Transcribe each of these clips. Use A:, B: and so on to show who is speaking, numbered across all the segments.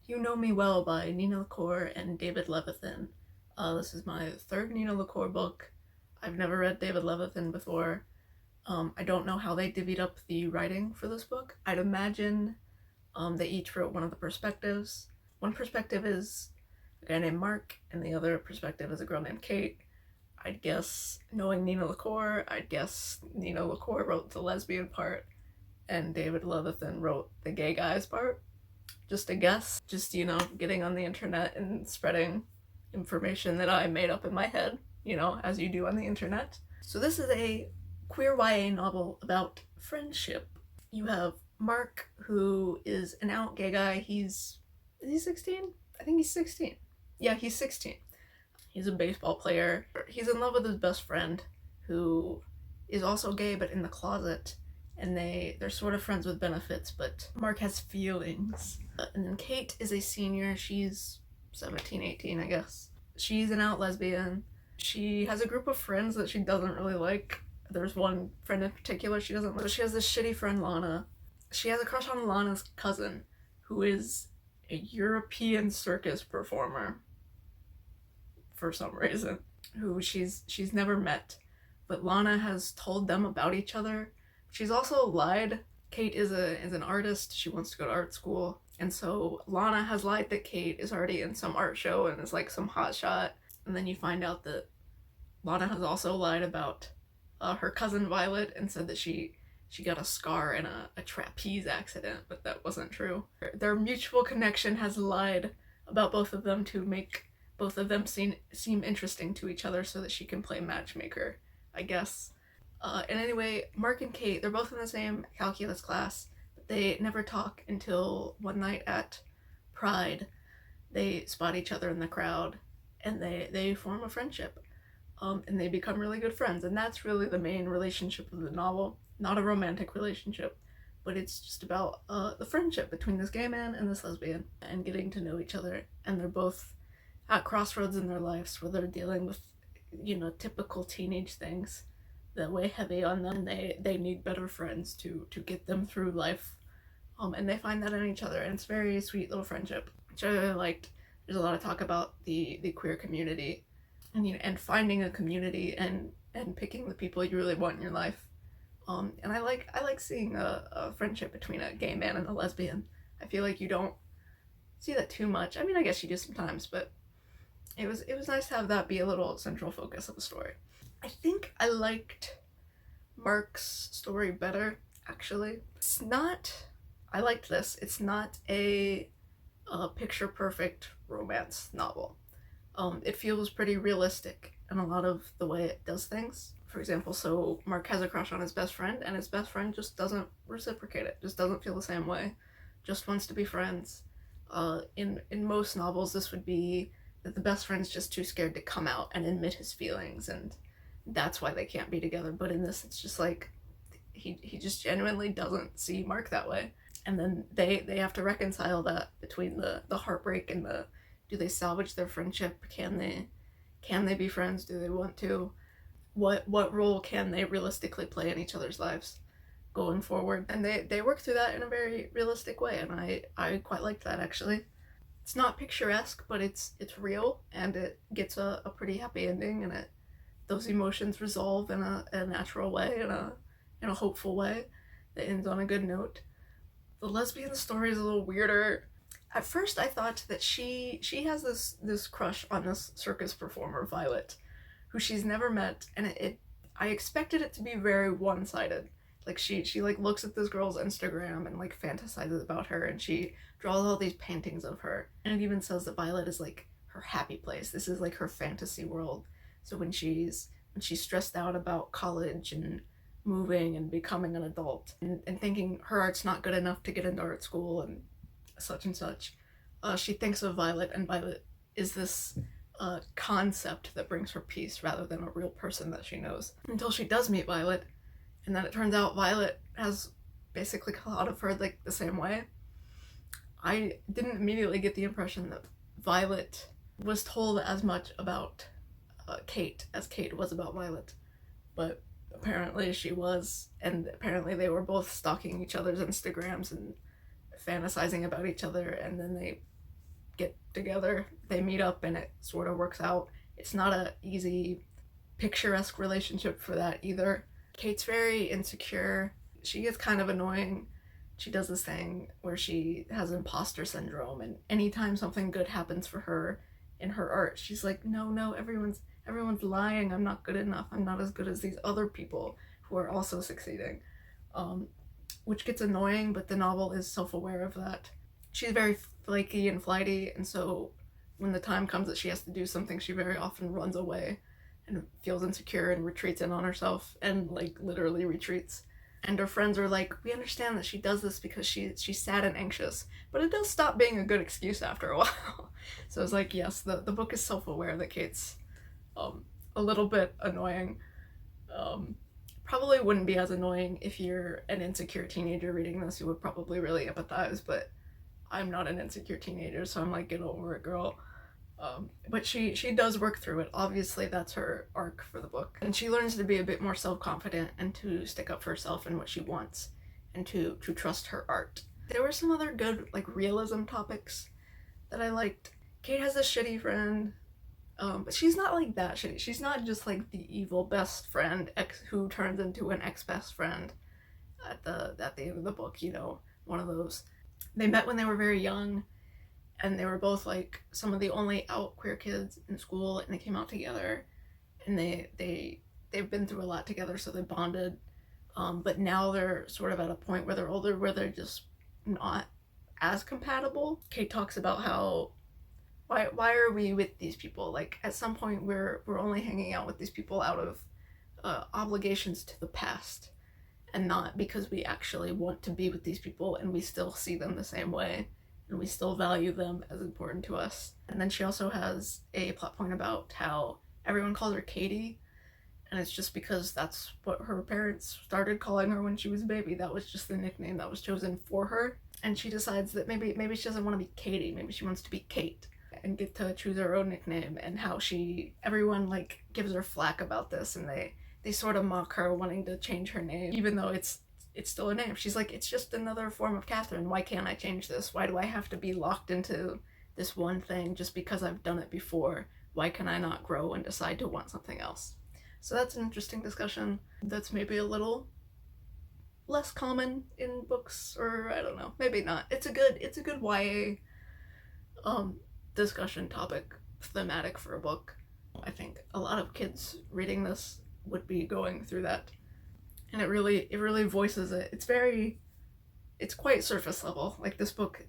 A: You Know Me Well by Nina LaCour and David Levithan. This is my third Nina LaCour book. I've never read David Levithan before. I don't know how they divvied up the writing for this book. I'd imagine they each wrote one of the perspectives. One perspective is a guy named Mark, and the other perspective is a girl named Kate. I'd guess, knowing Nina LaCour, I'd guess Nina LaCour wrote the lesbian part, and David Levithan wrote the gay guy's part. Just a guess. Just, getting on the internet and spreading information that I made up in my head, as you do on the internet. So this is a queer YA novel about friendship. You have Mark, who is an out gay guy. Is he 16? I think he's 16. Yeah, he's 16. He's a baseball player. He's in love with his best friend, who is also gay but in the closet, and they're sort of friends with benefits, but Mark has feelings. And then Kate is a senior. She's 17, 18, I guess. She's an out lesbian. She has a group of friends that she doesn't really like. There's one friend in particular she doesn't like. So she has this shitty friend, Lana. She has a crush on Lana's cousin, who is a European circus performer for some reason, who she's never met. But Lana has told them about each other. She's also lied. Kate is an artist. She wants to go to art school. And so Lana has lied that Kate is already in some art show and is like some hotshot. And then you find out that Lana has also lied about her cousin Violet and said that she got a scar in a trapeze accident, but that wasn't true. Their mutual connection has lied about both of them to make both of them seem interesting to each other so that she can play matchmaker, I guess. And anyway, Mark and Kate, they're both in the same calculus class, but they never talk until one night at Pride. They spot each other in the crowd, and they form a friendship. And they become really good friends, and that's really the main relationship of the novel. Not a romantic relationship, but it's just about the friendship between this gay man and this lesbian, and getting to know each other. And they're both at crossroads in their lives where they're dealing with, typical teenage things that weigh heavy on them. They need better friends to get them through life, and they find that in each other, and it's a very sweet little friendship, which I really liked. There's a lot of talk about the queer community, and finding a community and picking the people you really want in your life. And I like seeing a friendship between a gay man and a lesbian. I feel like you don't see that too much. I mean, I guess you do sometimes, but it was nice to have that be a little central focus of the story. I think I liked Mark's story better, actually. I liked this. It's not a picture perfect romance novel. It feels pretty realistic in a lot of the way it does things. For example, so Mark has a crush on his best friend, and his best friend just doesn't reciprocate it, just doesn't feel the same way, just wants to be friends. In most novels, this would be that the best friend's just too scared to come out and admit his feelings, and that's why they can't be together. But in this, it's just like he just genuinely doesn't see Mark that way, and then they have to reconcile that between the heartbreak and the, do they salvage their friendship? Can they be friends? Do they want to? What role can they realistically play in each other's lives going forward? And they work through that in a very realistic way, and I quite liked that, actually. It's not picturesque, but it's real, and it gets a pretty happy ending, and those emotions resolve in a natural way, in a hopeful way that ends on a good note. The lesbian story is a little weirder. At first, I thought that she has this crush on this circus performer, Violet, who she's never met, and I expected it to be very one-sided. Like she like looks at this girl's Instagram and like fantasizes about her, and she draws all these paintings of her, and it even says that Violet is like her happy place. This is like her fantasy world. So when she's stressed out about college and moving and becoming an adult, and thinking her art's not good enough to get into art school and such, she thinks of Violet, and Violet is this concept that brings her peace rather than a real person that she knows. Until she does meet Violet, and then it turns out Violet has basically thought of her like the same way. I didn't immediately get the impression that Violet was told as much about Kate as Kate was about Violet, but apparently she was, and apparently they were both stalking each other's Instagrams and fantasizing about each other, and then they get together. They meet up and it sort of works out. It's not a easy picturesque relationship for that either. Kate's very insecure. She gets kind of annoying. She does this thing where she has imposter syndrome, and anytime something good happens for her in her art, she's like, no, everyone's lying. I'm not good enough. I'm not as good as these other people who are also succeeding. Which gets annoying, but the novel is self-aware of that. She's very flaky and flighty, and so when the time comes that she has to do something, she very often runs away and feels insecure and retreats in on herself, and like literally retreats. And her friends are like, we understand that she does this because she's sad and anxious, but it does stop being a good excuse after a while. So it's like, yes, the book is self-aware that Kate's a little bit annoying. Probably wouldn't be as annoying if you're an insecure teenager reading this. You would probably really empathize, but I'm not an insecure teenager, so I'm like, get over it, girl. But she does work through it. Obviously, that's her arc for the book. And she learns to be a bit more self-confident and to stick up for herself and what she wants and to trust her art. There were some other good, like, realism topics that I liked. Kate has a shitty friend, but she's not like that shitty. She's not just like the evil best friend who turns into an ex-best friend at the end of the book, you know, one of those. They met when they were very young, and they were both like some of the only out queer kids in school, and they came out together, and they've been through a lot together, so they bonded. But now they're sort of at a point where they're older, where they're just not as compatible. Kate talks about how why are we with these people? Like at some point we're only hanging out with these people out of obligations to the past, and not because we actually want to be with these people and we still see them the same way and we still value them as important to us. And then she also has a plot point about how everyone calls her Katie, and it's just because that's what her parents started calling her when she was a baby. That was just the nickname that was chosen for her, and she decides that maybe she doesn't want to be Katie, maybe she wants to be Kate and get to choose her own nickname. And how everyone like gives her flack about this, and they sort of mock her wanting to change her name, even though it's still a name. She's like, it's just another form of Catherine. Why can't I change this? Why do I have to be locked into this one thing just because I've done it before? Why can I not grow and decide to want something else? So that's an interesting discussion that's maybe a little less common in books, or I don't know, maybe not. It's a good YA discussion topic, thematic for a book. I think a lot of kids reading this would be going through that, and it really voices it. It's quite surface level. Like this book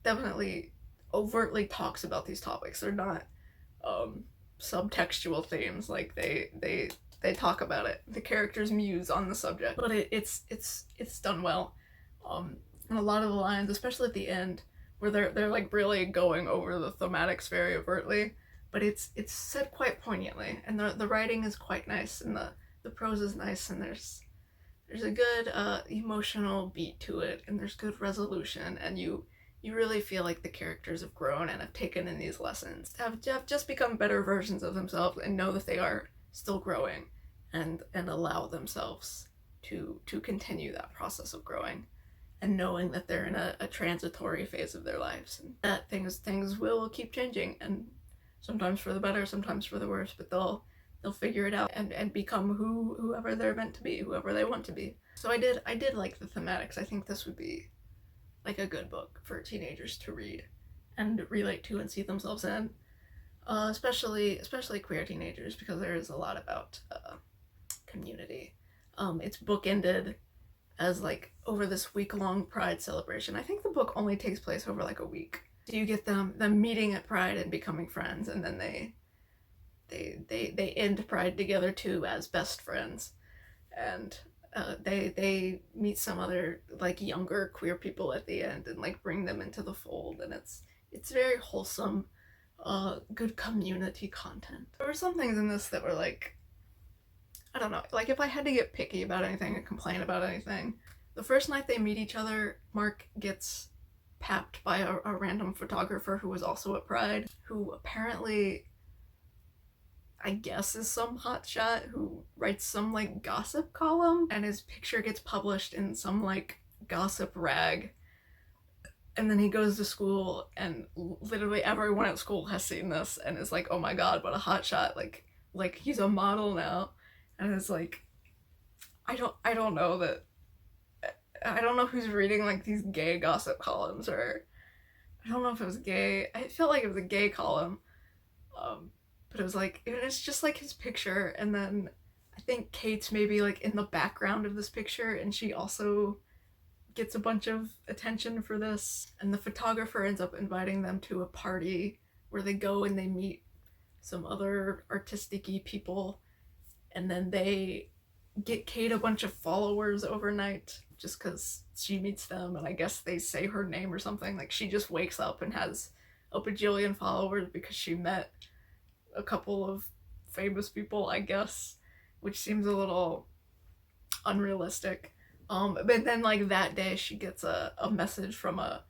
A: definitely overtly talks about these topics. They're not subtextual themes. Like they talk about it. The characters muse on the subject, but it's done well. And a lot of the lines, especially at the end, where they're like really going over the thematics very overtly, but it's said quite poignantly, and the writing is quite nice, and the prose is nice, and there's a good emotional beat to it, and there's good resolution, and you really feel like the characters have grown and have taken in these lessons, have just become better versions of themselves, and know that they are still growing, and allow themselves to continue that process of growing, and knowing that they're in a transitory phase of their lives, and that things will keep changing, and sometimes for the better, sometimes for the worse, but they'll figure it out and become whoever they're meant to be, whoever they want to be. So I did like the thematics. I think this would be like a good book for teenagers to read and relate to and see themselves in, especially queer teenagers, because there is a lot about community. It's bookended as like over this week-long Pride celebration. I think the book only takes place over like a week. So you get them meeting at Pride and becoming friends, and then they end Pride together too as best friends, and they meet some other like younger queer people at the end and like bring them into the fold, and it's very wholesome, good community content. There were some things in this that were like, I don't know, like if I had to get picky about anything and complain about anything, the first night they meet each other, Mark gets papped by a random photographer who was also at Pride, who apparently, I guess, is some hotshot who writes some like gossip column, and his picture gets published in some like gossip rag, And then he goes to school, and literally everyone at school has seen this and is like, oh my god, what a hotshot, like he's a model now. And it's like, I don't know that, I don't know who's reading like these gay gossip columns, or I don't know if it was gay. I felt like it was a gay column, but it was like, it's just like his picture, and then I think Kate's maybe like in the background of this picture, and she also gets a bunch of attention for this. And the photographer ends up inviting them to a party where they go and they meet some other artistic-y people, and then they get Kate a bunch of followers overnight just because she meets them, and I guess they say her name or something. Like, she just wakes up and has a bajillion followers because she met a couple of famous people, I guess, which seems a little unrealistic. But then like that day she gets a message from a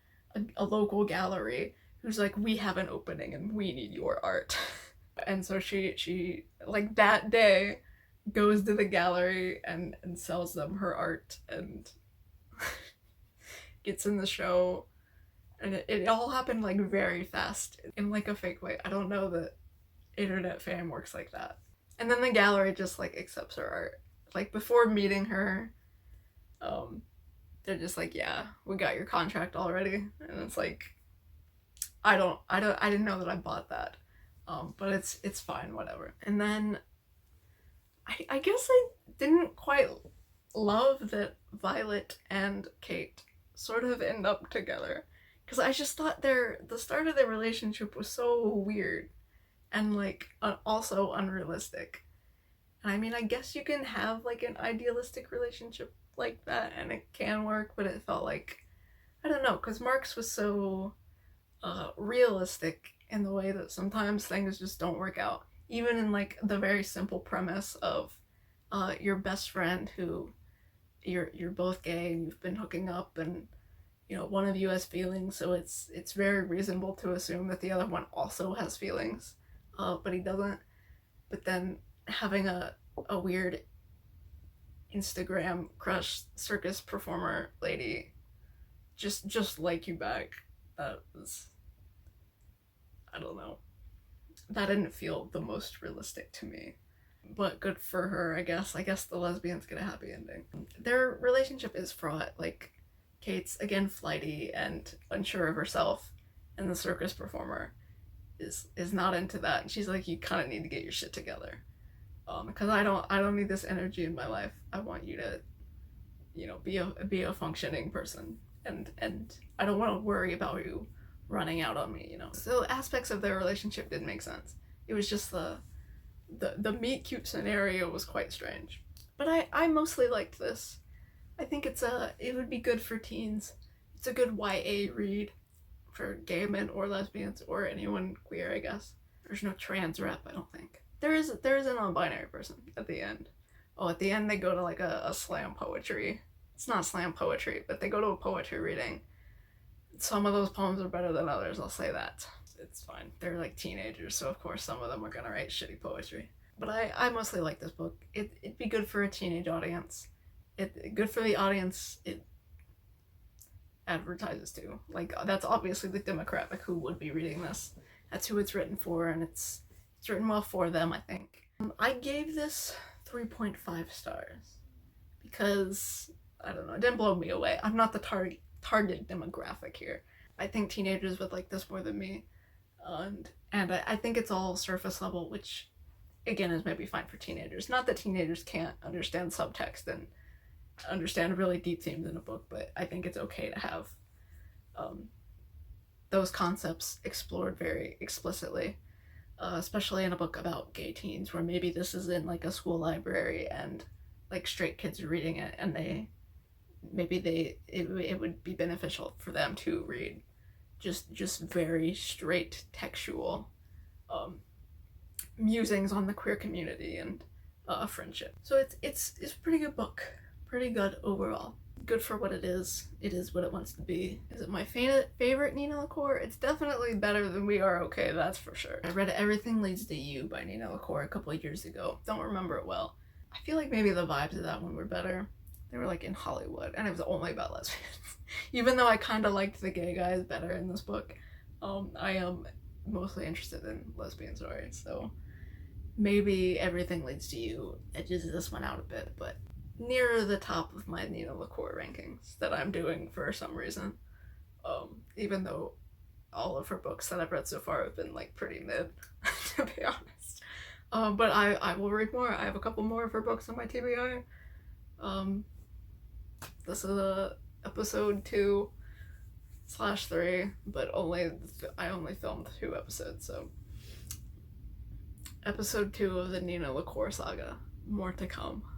A: local gallery who's like, we have an opening and we need your art. And so she like that day goes to the gallery and sells them her art and gets in the show. And it all happened like very fast in like a fake way. I don't know that internet fame works like that. And then the gallery just like accepts her art. Like, before meeting her, they're just like, yeah, we got your contract already. And it's like, I didn't know that I bought that. But it's fine, whatever. And then I guess I didn't quite love that Violet and Kate sort of end up together, because I just thought the start of their relationship was so weird and like also unrealistic. And I mean, I guess you can have like an idealistic relationship like that and it can work, but it felt like, I don't know, because Marx was so realistic in the way that sometimes things just don't work out, even in like the very simple premise of your best friend who you're both gay and you've been hooking up, and you know, one of you has feelings, so it's very reasonable to assume that the other one also has feelings, but he doesn't. But then having a weird Instagram crush circus performer lady just like you back, that was, I don't know, that didn't feel the most realistic to me. But good for her, I guess. I guess the lesbians get a happy ending. Their relationship is fraught. Like, Kate's again flighty and unsure of herself, and the circus performer is not into that. And she's like, you kind of need to get your shit together, because I don't need this energy in my life. I want you to, you know, be a functioning person, and I don't want to worry about you running out on me, you know. So aspects of their relationship didn't make sense. It was just the meet cute scenario was quite strange. But I mostly liked this. I think it would be good for teens. It's a good YA read for gay men or lesbians or anyone queer, I guess. There's no trans rep, I don't think. There is a non-binary person at the end. Oh, at the end they go to like a slam poetry. It's not slam poetry, but they go to a poetry reading. Some of those poems are better than others, I'll say that. It's fine. They're like teenagers, so of course some of them are gonna write shitty poetry. But I mostly like this book. It'd be good for a teenage audience. Good for the audience it advertises to. Like, that's obviously the demographic who would be reading this. That's who it's written for, and it's written well for them, I think. I gave this 3.5 stars because, I don't know, it didn't blow me away. I'm not the target demographic here. I think teenagers would like this more than me, and I think it's all surface level, which again is maybe fine for teenagers. Not that teenagers can't understand subtext and understand really deep themes in a book, but I think it's okay to have those concepts explored very explicitly, especially in a book about gay teens, where maybe this is in like a school library and like straight kids are reading it, and it would be beneficial for them to read just very straight textual musings on the queer community and friendship. So it's a pretty good book. Pretty good overall. Good for what it is. It is what it wants to be. Is it my favorite Nina LaCour? It's definitely better than We Are Okay, that's for sure. I read Everything Leads to You by Nina LaCour a couple of years ago. Don't remember it well. I feel like maybe the vibes of that one were better. They were like in Hollywood, and it was only about lesbians. Even though I kind of liked the gay guys better in this book, I am mostly interested in lesbian stories, so maybe Everything Leads to You edges this one out a bit, but near the top of my Nina LaCour rankings that I'm doing for some reason. Even though all of her books that I've read so far have been like pretty mid, to be honest. But I will read more. I have a couple more of her books on my TBR. This is episode 2/3, but I only filmed 2 episodes, so episode 2 of the Nina LaCour saga. More to come.